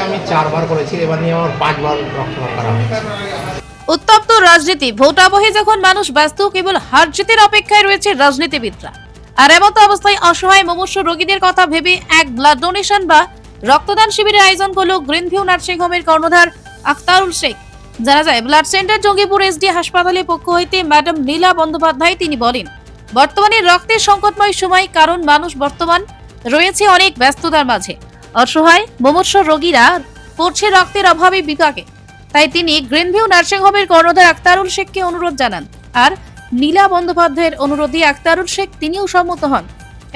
আমি 4 বার করেছি, এবার নিয়ে আমার 5 বার রক্তদান করা হয়েছে। উত্তপ্ত রাজনীতি, ভোটাবহে যখন মানুষ ব্যস্ত, কেবল হার জিতের অপেক্ষায় রয়েছে রাজনীতিবিদরা। আর এমত অবস্থায় অসহায় মুমূর্ষু রোগীদের কথা ভেবে এক ব্লাড ডোনেশন বা রক্তদান শিবিরের আয়োজন করলো গ্রিনভিউ নার্সিং হোমের কর্ণধার আখতারুল শেখ। জানা যায়, ব্লাড সেন্টার জঙ্গিপুর এসডি হাসপাতালের পক্ষ হইতে ম্যাডাম নীলা বন্দ্যোপাধ্যায় তিনি বলেন, বর্তমানে রক্তের সংকটময় সময়, কারণ মানুষ বর্তমান রয়েছে অনেক ব্যস্ততার মাঝে। অসহায় মুমূর্ষু রোগীরা পড়ছে রক্তের অভাবে বিপাকে। তাই তিনি গ্রিনভিউ নার্সিং হোমের কর্ণধার আখতারুল শেখকে অনুরোধ জানান। আর নীলা বন্দ্যোপাধ্যায়ের অনুরোধে আখতারুল শেখ তিনিও সম্মত হন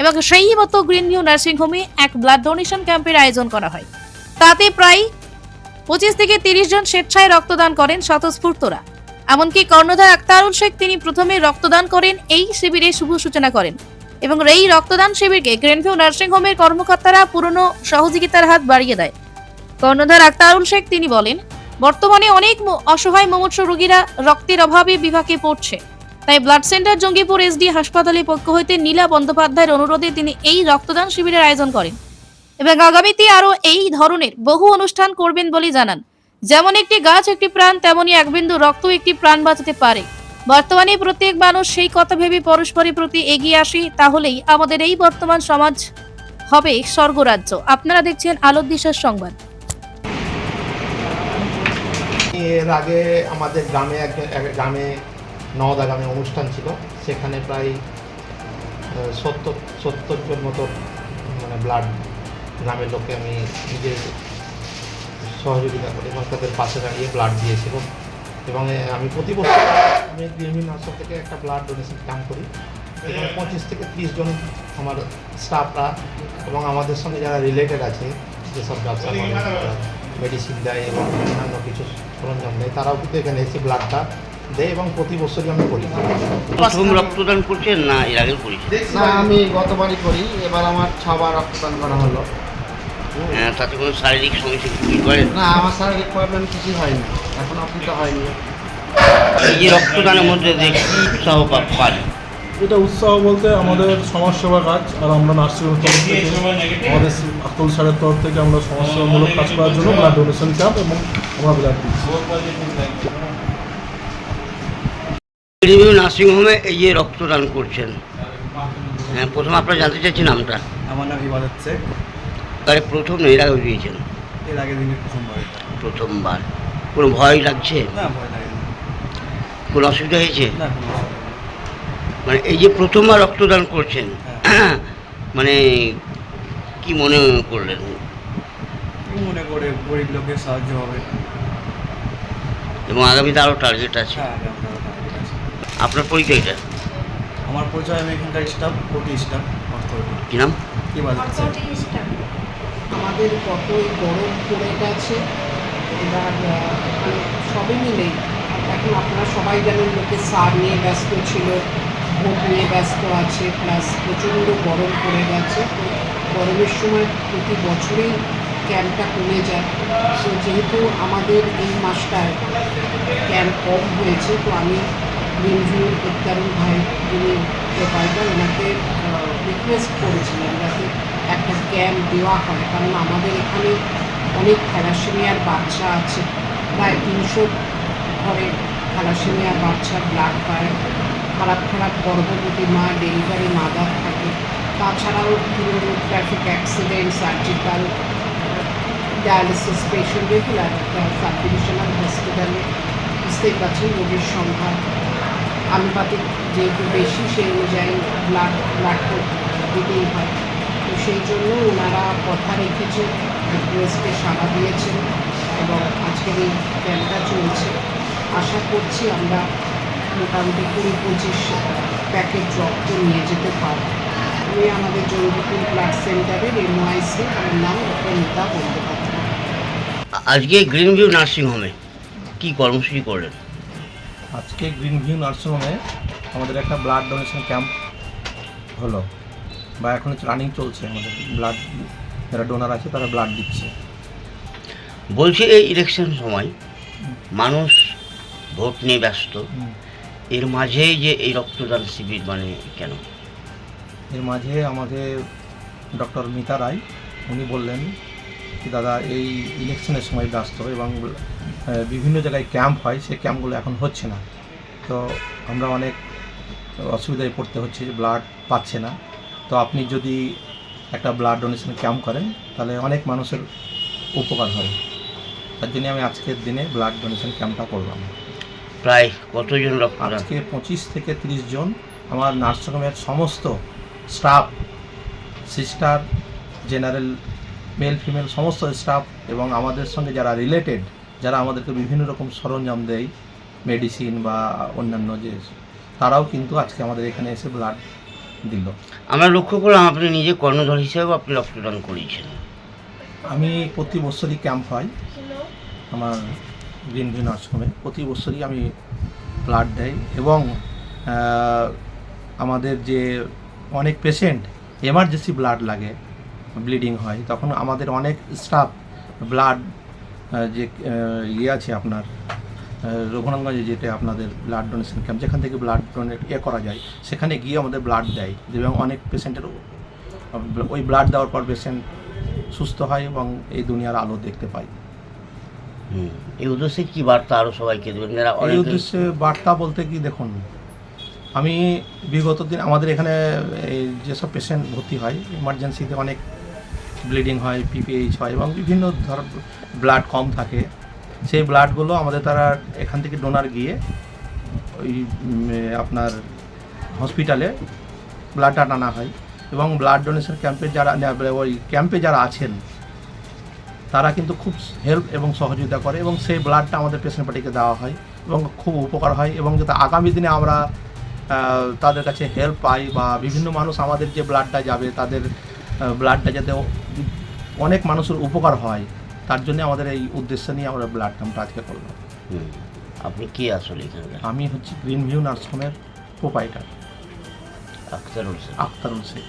এবং সেই মতো গ্রিনভিউ নার্সিং হোমে এক ব্লাড ডোনেশন ক্যাম্পের আয়োজন করা হয়। তাতে প্রায় 25 থেকে 30 জন স্বেচ্ছায় রক্তদান করেন স্বতঃস্ফূর্তরা। এমনকি কর্ণধার আখতারুল শেখ তিনি প্রথমে রক্তদান করেন, এই শিবিরের শুভ সূচনা করেন এবং এই রক্তদান শিবিরকে গ্রিনভিউ নার্সিং হোমের কর্মকর্তারা পুরনো সহযোগিতার হাত বাড়িয়ে দেয়। কর্ণধার আখতারুল শেখ তিনি বলেন, বর্তমানে অনেক অসহায় মুমূর্ষু রোগীরা রক্তের অভাবে বিপাকে পড়ছে। তাই ব্লাড সেন্টার জঙ্গিপুর এসডি হাসপাতালের পক্ষ হইতে নীলা বন্দ্যোপাধ্যায়ের অনুরোধে তিনি এই রক্তদান শিবিরের আয়োজন করেন এবং আগামীতে আরো এই ধরনের বহু অনুষ্ঠান করবেন বলে জানান। যেমন একটি গাছ একটি প্রাণ, তেমনি এক বিন্দু রক্ত একটি প্রাণ বাঁচাতে পারে। বর্তমানে প্রত্যেক মানুষ সেই কথা ভেবে পরস্পরের প্রতি এগিয়ে আসে, তাহলেই আমাদের এই বর্তমান সমাজ হবে স্বর্গরাজ্য। আপনারা দেখছেন আলোর দিশার সংবাদ। এর আগে আমাদের গ্রামে গ্রামে নওদা গ্রামে অনুষ্ঠান ছিল, সেখানে প্রায় 70 জন মতো মানে ব্লাড গ্রামের লোককে আমি নিজে সহযোগিতা করি এবং তাদের পাশে দাঁড়িয়ে ব্লাড দিয়েছিল। এবং আমি প্রতি বছর আমি গ্রিনভিউ নার্সিং থেকে একটা ব্লাড ডোনেশন ক্যাম্প করি। এখানে 25 থেকে 30 জন আমার স্টাফরা এবং আমাদের সঙ্গে যারা রিলেটেড আছে, যেসব ব্যবসা মেডিসিন দেয় এবং অন্যান্য কিছু সরঞ্জাম দেয়, তারাও কিন্তু এখানে এসে ব্লাডটা দেয় এবং প্রতি বছরই আমি করি। প্রথম রক্তদান করছেন না এর আগে করেছেন? না, আমি গতবারই করি, এবার আমার 6 বার রক্তদান করা হলো। তাতে কোনো শারীরিক সমস্যা কি করেন? না, আমার শারীরিক প্রবলেম কিছুই হয়নি, এখন অব্দি তো হয়নি। এই যে রক্তদানের মধ্যে দেখি উৎসাহ পান। এটা উৎসাহ বলতে আমাদের সমাজসেবা কাজ, আর আমরা নার্সিংহোমের তরফ থেকে আমাদের আকুল স্যারের তরফ থেকে আমরা সমাজসেবামূলক কাজ করার জন্য ব্লাড ডোনেশন ক্যাম্প এবং আমরা ব্লাড দিচ্ছি। গ্রিনভিউ নার্সিংহোমে এই যে রক্তদান করছেন, হ্যাঁ, প্রথম আপনারা জানতে চাচ্ছি নামটা। আমার নাম ইবাদত শেখ। তাহলে প্রথম না এর আগে দিয়েছেন? এর আগে দিনে প্রথমবার। প্রথমবার। কোনো ভয় লাগছে? না, ভয় লাগে না। কোনো অসুবিধা হয়েছে? না, কোনো অসুবিধা নেই। মানে এই যে প্রথমবার রক্তদান করছেন, মানে কি মনে করলেন? কি মনে করে গরিব লোকের সাহায্য হবে। এবং আগামীতে আরও টার্গেট আছে? হ্যাঁ, ঠিক আছে। আপনার পরিচয়টা? আমার পরিচয়, আমি এখানকার স্টাফ, কোটি স্টাফ। কী নাম? ইবাদত শেখ। আমাদের কতই গরম পড়ে গেছে, এবার মানে সবই মিলেই এখন আপনারা সবাই জানেন, লোকে সার নিয়ে ব্যস্ত ছিল, ভোট নিয়ে ব্যস্ত আছে, প্লাস প্রচণ্ড গরম পড়ে গেছে। তো গরমের সময় প্রতি বছরেই ক্যাম্পটা কমে যায়। তো যেহেতু আমাদের এই মাসটায় ক্যাম্প কম হয়েছে, তো আমি গ্রিনভিউ আখতারুল ভাই, যিনি প্রোভাইডার, ওনাকে রিকোয়েস্ট করেছিলাম যাতে একটা ক্যাম্প দেওয়া হয়, কারণ আমাদের এখানে অনেক থ্যালাসেমিয়ার বাচ্চা আছে, প্রায় 300 ঘরে থ্যালাসেমিয়ার বাচ্চা ব্লাড পায়, খারাপ গর্ভবতী মা, ডেলিভারি মাদার থাকে, তাছাড়াও বিভিন্ন traffic accident, surgical, dialysis patient, regular sub divisional হসপিটালে বুঝতেই পারছেন রোগীর সংখ্যা আনুপাতিক যেহেতু বেশি, সেই অনুযায়ী ব্লাড তো দিতেই হয়। তো সেই জন্য ওনারা কথা রেখেছে, রিকোয়েস্টে সাড়া দিয়েছেন এবং আজকের এই ক্যাম্পটা চলছে। আশা করছি আমরা মোটামুটি 20-25 প্যাকেট রক্ত নিয়ে যেতে পারব। আমি আমাদের জঙ্গিপুর ব্লাড সেন্টারের এমওআইসি, আমার নাম ডক্টর নীলা বন্দ্যোপাধ্যায়। আজকে গ্রিনভিউ নার্সিংহোমে কী কর্মসূচি করলেন? আজকে গ্রিনভিউ নার্সিংহোমে আমাদের একটা ব্লাড ডোনেশন ক্যাম্প হলো, বা এখন রানিং চলছে। আমাদের ব্লাড যারা ডোনার আছে তারা ব্লাড দিচ্ছে। বলছি এই ইলেকশন সময় মানুষ ভোট নিয়ে ব্যস্ত, এর মাঝেই যে এই রক্তদান শিবির, মানে কেন? এর মাঝে আমাদের ডক্টর মিতা রায় উনি বললেন দাদা এই ইলেকশনের সময় ব্যস্ত এবং বিভিন্ন জায়গায় ক্যাম্প হয়, সেই ক্যাম্পগুলো এখন হচ্ছে না। তো আমরা অনেক অসুবিধায় পড়তে হচ্ছে, ব্লাড পাচ্ছে না। তো আপনি যদি একটা ব্লাড ডোনেশন ক্যাম্প করেন তাহলে অনেক মানুষের উপকার হয়। তার জন্য আমি আজকের দিনে ব্লাড ডোনেশন ক্যাম্পটা করলাম। প্রায় কতজন রক্তদান? আজকে 25 থেকে 30 জন আমার নার্সিংহোমের সমস্ত staff, sister, general, male female সমস্ত স্টাফ এবং আমাদের সঙ্গে যারা রিলেটেড, যারা আমাদেরকে বিভিন্ন রকম সরঞ্জাম দেয়, মেডিসিন বা অন্যান্য যে, তারাও কিন্তু আজকে আমাদের এখানে এসে ব্লাড দিল। আমরা লক্ষ্য করলাম আপনি নিজে কর্ণধর হিসেবেও আপনি রক্তদান করিয়েছেন। আমি প্রতি বছরই ক্যাম্প হয় আমার গ্রিন ভিউ নার্সিংহোমে, প্রতি বছরই আমি ব্লাড দেই এবং আমাদের যে অনেক পেশেন্ট এমার্জেন্সি ব্লাড লাগে, ব্লিডিং হয়, তখন আমাদের অনেক স্টাফ ব্লাড যে আছে আপনার রঘুনাথগঞ্জে যেটা আপনাদের ব্লাড ডোনেশন ক্যাম্প, যেখান থেকে ব্লাড ডোনেট করা যায়, সেখানে গিয়ে আমাদের ব্লাড দেয় এবং অনেক পেশেন্টের ওই ব্লাড দেওয়ার পর পেশেন্ট সুস্থ হয় এবং এই দুনিয়ার আলো দেখতে পায়। এই উদ্দেশ্যে কি বার্তা আরও সবাইকে দেবেন যারা এই অনেক? উদ্দেশ্যে বার্তা বলতে কি, দেখুন আমি বিগত দিন আমাদের এখানে এই যেসব পেশেন্ট ভর্তি হয় ইমার্জেন্সিতে অনেক ব্লিডিং হয়, পিপিএইচ হয় এবং বিভিন্ন ধর ব্লাড কম থাকে, সেই ব্লাডগুলো আমাদের তারা এখান থেকে ডোনার গিয়ে ওই আপনার হসপিটালে ব্লাডটা টানা হয় এবং ব্লাড ডোনেশন ক্যাম্পে যারা ওই ক্যাম্পে যারা আছেন তারা কিন্তু খুব হেল্প এবং সহযোগিতা করে এবং সেই ব্লাডটা আমাদের পেশেন্ট পার্টিকে দেওয়া হয় এবং খুব উপকার হয় এবং যাতে আগামী দিনে আমরা তাদের কাছে হেল্প পাই বা বিভিন্ন মানুষ আমাদের যে ব্লাডটা যাবে তাদের ব্লাডটা যাতে অনেক মানুষের উপকার হয়, তার জন্য আমাদের এই উদ্দেশ্য নিয়ে আমরা ব্লাড ক্যাম্পটা আজকে করলাম। আপনি কি আসলে এখানে? আমি হচ্ছি গ্রিন ভিউ নার্সিংহোমের প্রোপাইটার আখতারুল শেখ। আখতারুল শেখ।